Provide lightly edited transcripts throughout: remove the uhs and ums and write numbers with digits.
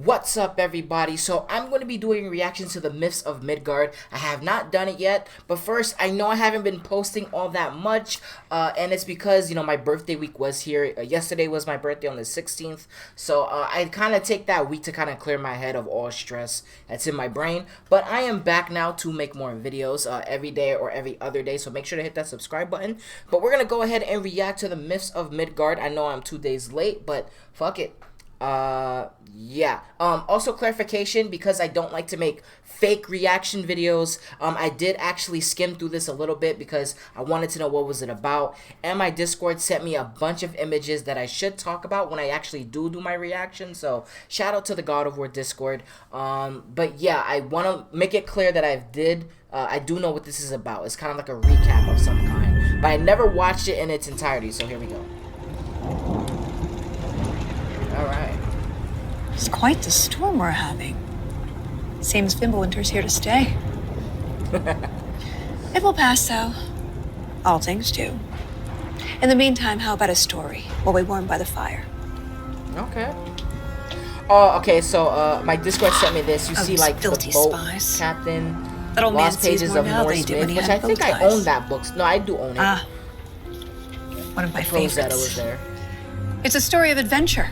What's up, everybody? So I'm going to be doing reactions to the Myths of Midgard. I have not done it yet, but first, I know I haven't been posting all that much, and it's because, my birthday week was here. Yesterday was my birthday on the 16th, so I kind of take that week to kind of clear my head of all stress that's in my brain, but I am back now to make more videos every day or every other day, so make sure to hit that subscribe button. But we're going to go ahead and react to the Myths of Midgard. I know I'm 2 days late, but fuck it. Yeah. Also clarification, because I don't like to make fake reaction videos, I did actually skim through this a little bit because I wanted to know what was it about, and my Discord sent me a bunch of images that I should talk about when I actually do my reaction, so shout out to the God of War Discord. But yeah, I want to make it clear that I do know what this is about. It's kind of like a recap of some kind, but I never watched it in its entirety, so here we go. Alright. It's quite the storm we're having. Seems Fimbulwinter's here to stay. It will pass, though. All things do. In the meantime, how about a story while we warm by the fire? Okay. Oh, okay, so, my Discord sent me this. You see, like, the boat spies. captain, That old man Lost sees Pages more of now than he Norse did when Myth, he which had I think bow I ties. own that book. No, I do own it. One of my Rosetta favorites. was there. It's a story of adventure.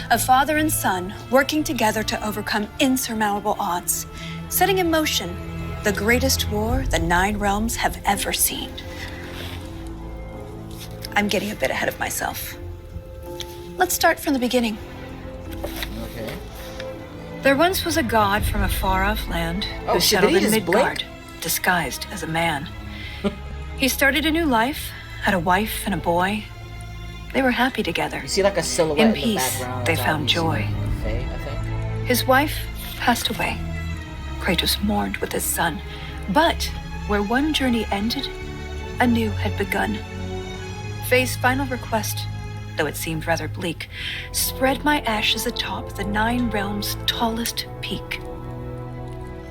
A father and son working together to overcome insurmountable odds, setting in motion the greatest war the 9 realms have ever seen. I'm getting a bit ahead of myself. Let's start from the beginning. Okay. There once was a god from a far-off land who shit, did settled he in just Midgard, blink? disguised as a man. He started a new life, had a wife and a boy. They were happy together. You see, like, a silhouette In in the peace, background. they That's found obviously joy. Faye, I think. His wife passed away. Kratos mourned with his son. But where one journey ended, a new had begun. Faye's final request, though it seemed rather bleak, spread my ashes atop the 9 realms' tallest peak.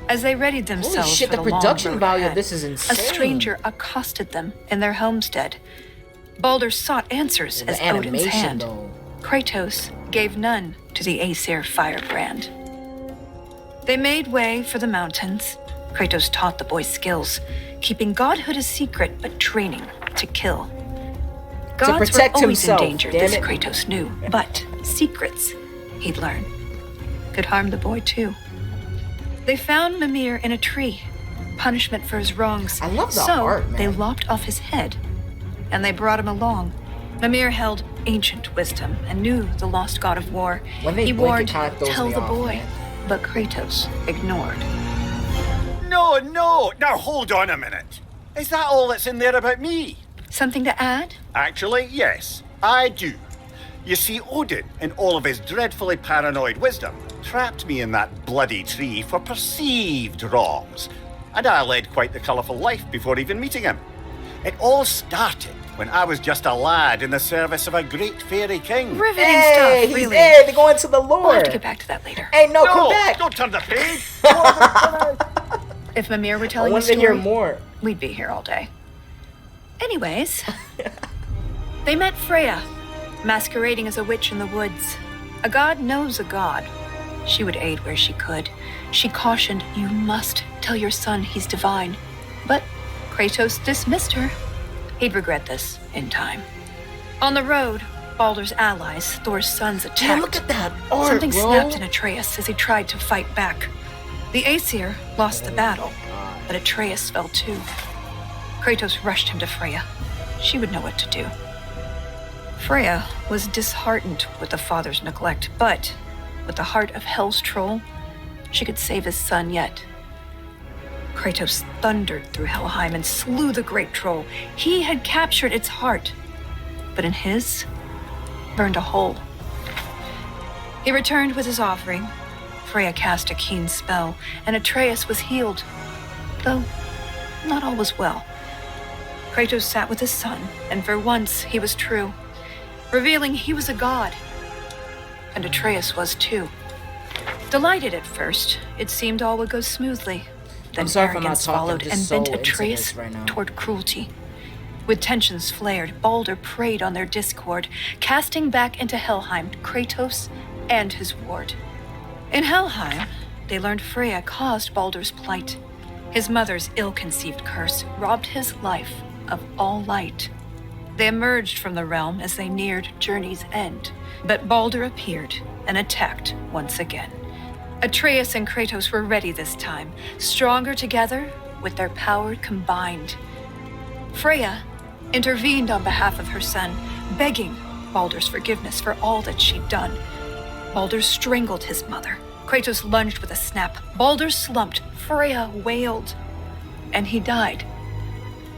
As they readied themselves Holy shit, for the long production road value of ahead, this is insane. a stranger accosted them in their homestead. Baldur sought answers The as Odin's animation, hand. though. Kratos gave none to the Aesir firebrand. They made way for the mountains. Kratos taught the boy skills, keeping godhood a secret but training to kill. Gods protect were always himself, in danger, damn this it. Kratos knew, but secrets, he'd learn, could harm the boy too. They found Mimir in a tree, punishment for his wrongs. I love the so art, man. they lopped off his head, and they brought him along. Mimir held ancient wisdom and knew the lost god of war. When they He blink, it warned, kinda throws tell me the off, boy, man. but Kratos ignored. No, now hold on a minute. Is that all that's in there about me? Something to add? Actually, yes, I do. You see, Odin, in all of his dreadfully paranoid wisdom, trapped me in that bloody tree for perceived wrongs, and I led quite the colourful life before even meeting him. It all started when I was just a lad in the service of a great fairy king. Riveting Hey, stuff, he's really. there. They're going to the We'll lore. have to get back to that later. Hey, no, come back. Don't turn the page! If Mimir were I telling the wanted to story, hear more. we'd be here all day. Anyways, they met Freya, masquerading as a witch in the woods. A god knows a god. She would aid where she could. She cautioned, you must tell your son he's divine. But Kratos dismissed her. He'd regret this in time. On the road, Baldur's allies, Thor's sons, attacked. Damn, look at that art, Something bro. snapped in Atreus as he tried to fight back. The Aesir lost the battle, but Atreus fell too. Kratos rushed him to Freya. She would know what to do. Freya was disheartened with the father's neglect, but with the heart of Hell's troll, she could save his son yet. Kratos thundered through Helheim and slew the great troll. He had captured its heart, but in his, burned a hole. He returned with his offering. Freya cast a keen spell, and Atreus was healed, though not all was well. Kratos sat with his son, and for once he was true, revealing he was a god. And Atreus was too. Delighted at first, it seemed all would go smoothly. Then I'm sorry if I'm not arrogance talking, followed I'm and just bent so into Atreus this right now. toward cruelty. With tensions flared, Baldur preyed on their discord, casting back into Helheim Kratos and his ward. In Helheim, they learned Freya caused Baldur's plight. His mother's ill-conceived curse robbed his life of all light. They emerged from the realm as they neared Journey's End, but Baldur appeared and attacked once again. Atreus and Kratos were ready this time, stronger together with their power combined. Freya intervened on behalf of her son, begging Baldur's forgiveness for all that she'd done. Baldur strangled his mother. Kratos lunged with a snap. Baldur slumped. Freya wailed. And he died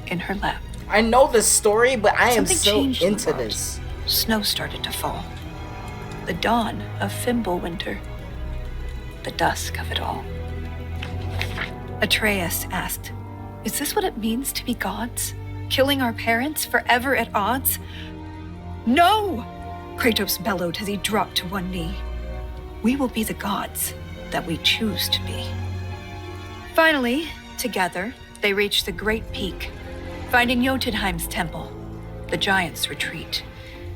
in her lap. I know the story, but I am Something so changed in the into world. this. Snow started to fall. The dawn of Fimbulwinter. The dusk of it all. Atreus asked, "Is this what it means to be gods? Killing our parents forever at odds?" "No!" Kratos bellowed as he dropped to one knee. "We will be the gods that we choose to be." Finally, together, they reached the Great Peak, finding Jotunheim's temple, the giants' retreat.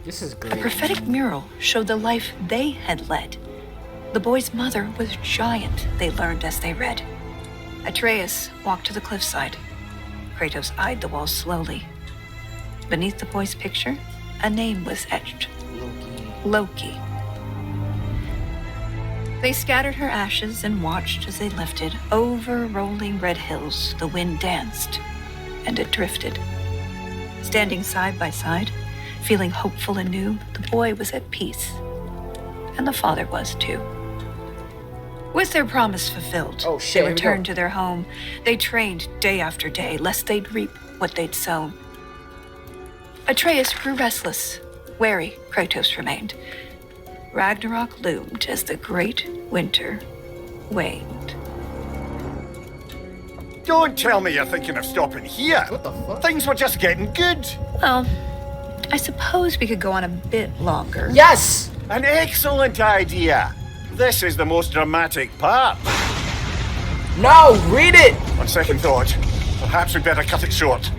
This is A great. prophetic mural showed the life they had led. The boy's mother was giant, they learned as they read. Atreus walked to the cliffside. Kratos eyed the wall slowly. Beneath the boy's picture, a name was etched. Loki. They scattered her ashes and watched as they lifted. Over rolling red hills, the wind danced, and it drifted. Standing side by side, feeling hopeful and new, the boy was at peace. And the father was too. With their promise fulfilled, Oh, shit, they here we returned go. to their home. They trained day after day, lest they'd reap what they'd sown. Atreus grew restless. Wary, Kratos remained. Ragnarok loomed as the great winter waned. Don't tell me you're thinking of stopping here. What the fuck? Things were just getting good. Well, I suppose we could go on a bit longer. Yes! An excellent idea. This is the most dramatic part. No, read it! On second thought, perhaps we'd better cut it short.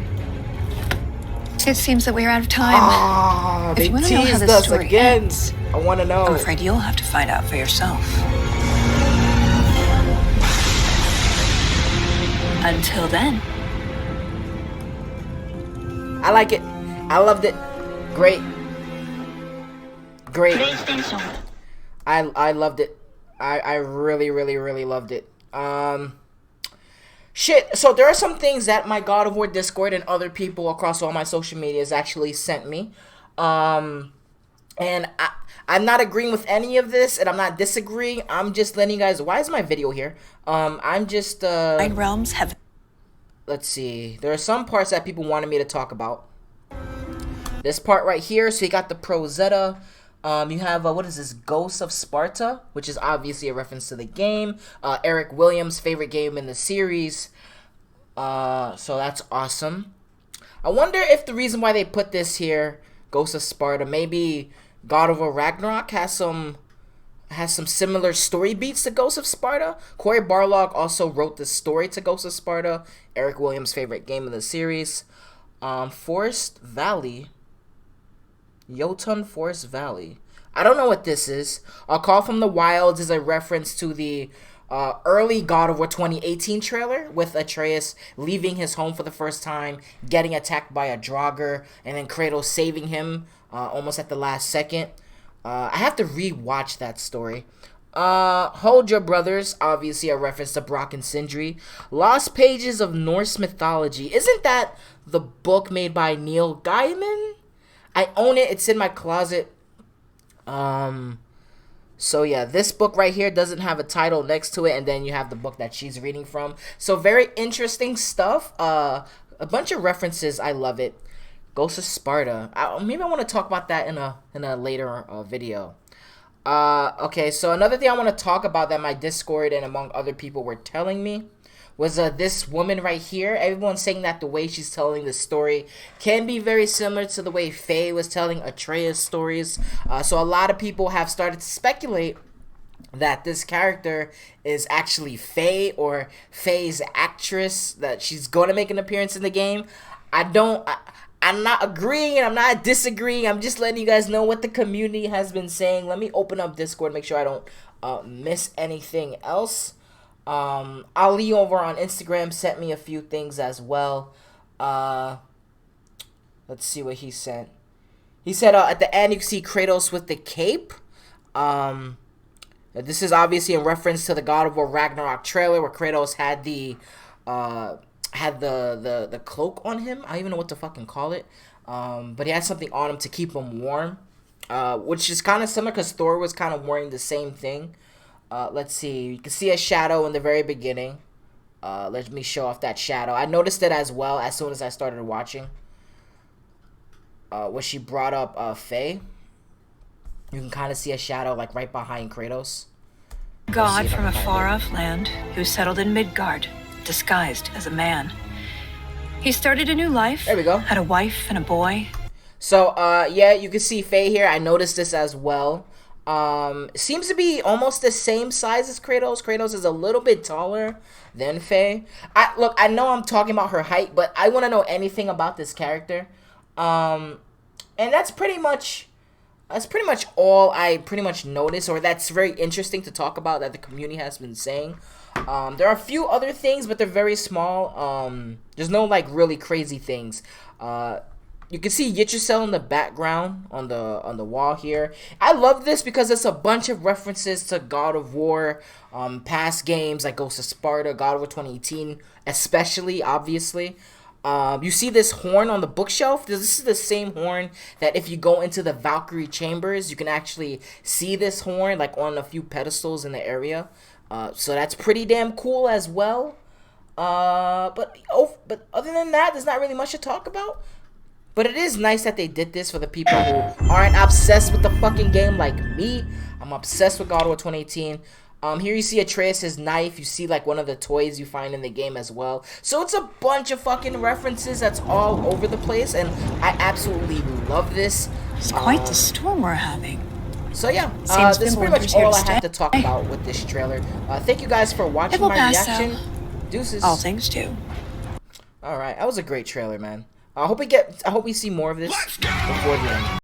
It seems that we're out of time. Ah, If they you wanna know how teased this us story again. ends, I want to know. I'm afraid you'll have to find out for yourself. Until then. I like it. I loved it. Great. Great. I loved it. I really, really, really loved it. Shit. So there are some things that my God of War Discord and other people across all my social medias actually sent me. And I'm not agreeing with any of this, and I'm not disagreeing. I'm just letting you guys. Why is my video here? I'm just. Nine realms have. Let's see. There are some parts that people wanted me to talk about. This part right here. So you got the Pro Zeta. You have, what is this? Ghosts of Sparta, which is obviously a reference to the game. Eric Williams' favorite game in the series. So that's awesome. I wonder if the reason why they put this here, Ghosts of Sparta, maybe God of War Ragnarok has some similar story beats to Ghosts of Sparta. Corey Barlog also wrote the story to Ghosts of Sparta, Eric Williams' favorite game in the series. Forest Valley. Jotun Forest Valley. I don't know what this is. A Call from the Wilds is a reference to the early God of War 2018 trailer with Atreus leaving his home for the first time, getting attacked by a Draugr, and then Kratos saving him almost at the last second. I have to re-watch that story. Hold Your Brothers, obviously a reference to Brock and Sindri. Lost Pages of Norse Mythology. Isn't that the book made by Neil Gaiman? I own it. It's in my closet. So yeah, this book right here doesn't have a title next to it, and then you have the book that she's reading from. So very interesting stuff. A bunch of references. I love it. Ghost of Sparta. Maybe I want to talk about that in a later video. Okay, so another thing I want to talk about that my Discord and among other people were telling me was this woman right here. Everyone's saying that the way she's telling the story can be very similar to the way Faye was telling Atreus stories. So a lot of people have started to speculate that this character is actually Faye, or Faye's actress, that she's going to make an appearance in the game. I'm not agreeing and I'm not disagreeing. I'm just letting you guys know what the community has been saying. Let me open up Discord, make sure I don't miss anything else. Ali over on Instagram sent me a few things as well. Let's see what he sent. He said at the end you can see Kratos with the cape. This is obviously in reference to the God of War Ragnarok trailer where Kratos had the cloak on him. I don't even know what to fucking call it. But he had something on him to keep him warm. Which is kind of similar because Thor was kind of wearing the same thing. Let's see. You can see a shadow in the very beginning. Let me show off that shadow. I noticed it as well as soon as I started watching. When she brought up Faye. You can kind of see a shadow like right behind Kratos. God from a far-off land who settled in Midgard, disguised as a man. He started a new life. There we go. Had a wife and a boy. So, yeah, you can see Faye here. I noticed this as well. Seems to be almost the same size as Kratos. Kratos is a little bit taller than Faye. Look, I know I'm talking about her height, but I want to know anything about this character. And that's pretty much all I pretty much noticed, or that's very interesting to talk about that the community has been saying. There are a few other things, but they're very small. There's no like really crazy things. You can see Yggdrasil in the background on the wall here. I love this because it's a bunch of references to God of War, past games like Ghost of Sparta, God of War 2018, especially obviously. You see this horn on the bookshelf? This is the same horn that if you go into the Valkyrie chambers, you can actually see this horn like on a few pedestals in the area. So that's pretty damn cool as well. But other than that, there's not really much to talk about. But it is nice that they did this for the people who aren't obsessed with the fucking game like me. I'm obsessed with God of War 2018. Here you see Atreus' knife. You see like one of the toys you find in the game as well. So it's a bunch of fucking references that's all over the place, and I absolutely love this. It's quite the storm we're having. So yeah, this is pretty much all I have to talk about with this trailer. Thank you guys for watching my reaction. Deuces. All things do. All right, that was a great trailer, man. I hope we see more of this before the end.